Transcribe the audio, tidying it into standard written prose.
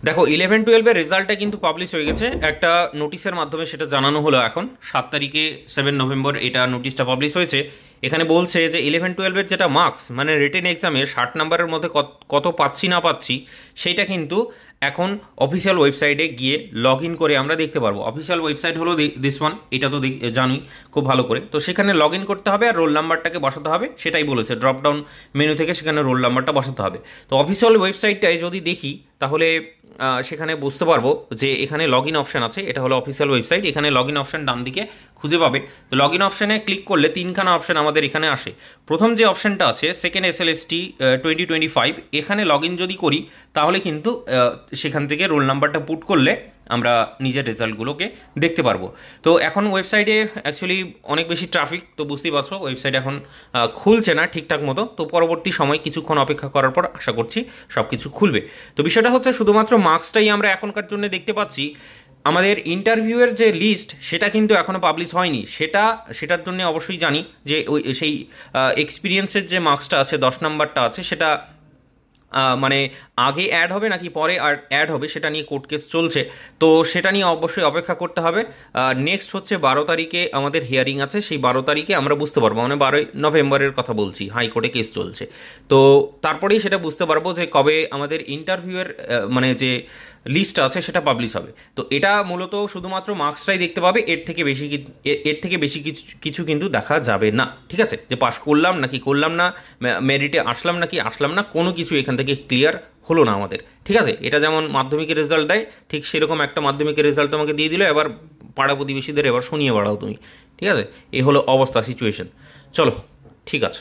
দেখো 11-12-এর রেজাল্টটা কিন্তু পাবলিশ হয়ে গেছে একটা নোটিশের মাধ্যমে, সেটা জানানো হলো এখন 7 তারিখে, 7 নভেম্বর এটা নোটিশটা পাবলিশ হয়েছে। এখানে বলছে যে 11-12-এর যেটা মার্কস মানে রিটেন এক্সামে 60 নাম্বারের মধ্যে কত পাচ্ছি না পাচ্ছি, সেইটা কিন্তু এখন অফিসিয়াল ওয়েবসাইটে গিয়ে লগ ইন করে আমরা দেখতে পারবো। অফিসিয়াল ওয়েবসাইট হলো দিস ওয়ান, এটা তো জানুই খুব ভালো করে। তো সেখানে লগ ইন করতে হবে আর রোল নাম্বারটাকে বসাতে হবে, সেটাই বলেছে। ড্রপ ডাউন মেনু থেকে সেখানে রোল নাম্বারটা বসাতে হবে। তো অফিসিয়াল ওয়েবসাইটটায় যদি দেখি তাহলে সেখানে বুঝতে পারবো যে এখানে লগ ইন অপশান আছে, এটা হলো অফিসিয়াল ওয়েবসাইট। এখানে লগ ইন অপশান ডান দিকে খুঁজে পাবে। তো লগ ইন অপশানে ক্লিক করলে তিনখানা অপশান আমাদের এখানে আসে। প্রথম যে অপশানটা আছে সেকেন্ড SLST 2025, এখানে লগ ইন যদি করি তাহলে কিন্তু সেখান থেকে রোল নাম্বারটা পুট করলে আমরা নিজের রেজাল্টগুলোকে দেখতে পারবো। তো এখন ওয়েবসাইটে অ্যাকচুয়ালি অনেক বেশি ট্রাফিক, তো বুঝতেই পারছো ওয়েবসাইট এখন খুলছে না ঠিকঠাক মতো। তো পরবর্তী সময় কিছুক্ষণ অপেক্ষা করার পর আশা করছি সব কিছু খুলবে। তো বিষয়টা হচ্ছে শুধুমাত্র মার্কসটাই আমরা এখনকার জন্য দেখতে পাচ্ছি। আমাদের ইন্টারভিউয়ের যে লিস্ট সেটা কিন্তু এখনও পাবলিশ হয়নি। সেটার জন্য অবশ্যই জানি যে ওই সেই এক্সপিরিয়েন্সের যে মার্কসটা আছে 10 নাম্বারটা আছে, সেটা মানে আগে অ্যাড হবে নাকি পরে আর অ্যাড হবে সেটা নিয়ে কোর্ট কেস চলছে। তো সেটা নিয়ে অবশ্যই অপেক্ষা করতে হবে। নেক্সট হচ্ছে 12 তারিখে আমাদের হিয়ারিং আছে, সেই 12 তারিখে আমরা বুঝতে পারবো, মানে 12 নভেম্বরের কথা বলছি, হাইকোর্টে কেস চলছে। তো তারপরেই সেটা বুঝতে পারবো যে কবে আমাদের ইন্টারভিউয়ের মানে যে লিস্ট আছে সেটা পাবলিশ হবে। তো এটা মূলত শুধুমাত্র মার্কসটাই দেখতে পাবে, এর থেকে বেশি কিছু কিছু কিন্তু দেখা যাবে না। ঠিক আছে, যে পাস করলাম নাকি করলাম না, মেরিটে আসলাম নাকি আসলাম না, কোনো কিছু এখান থেকে ক্লিয়ার হলো না আমাদের। ঠিক আছে, এটা যেমন মাধ্যমিকের রেজাল্ট দেয় ঠিক সেরকম একটা মাধ্যমিকের রেজাল্ট তোমাকে দিয়ে দিল, এবার পাড়া প্রতিবেশীদের এবার শুনিয়ে বাড়াও তুমি। ঠিক আছে, এ হলো অবস্থা, সিচুয়েশন। চলো, ঠিক আছে।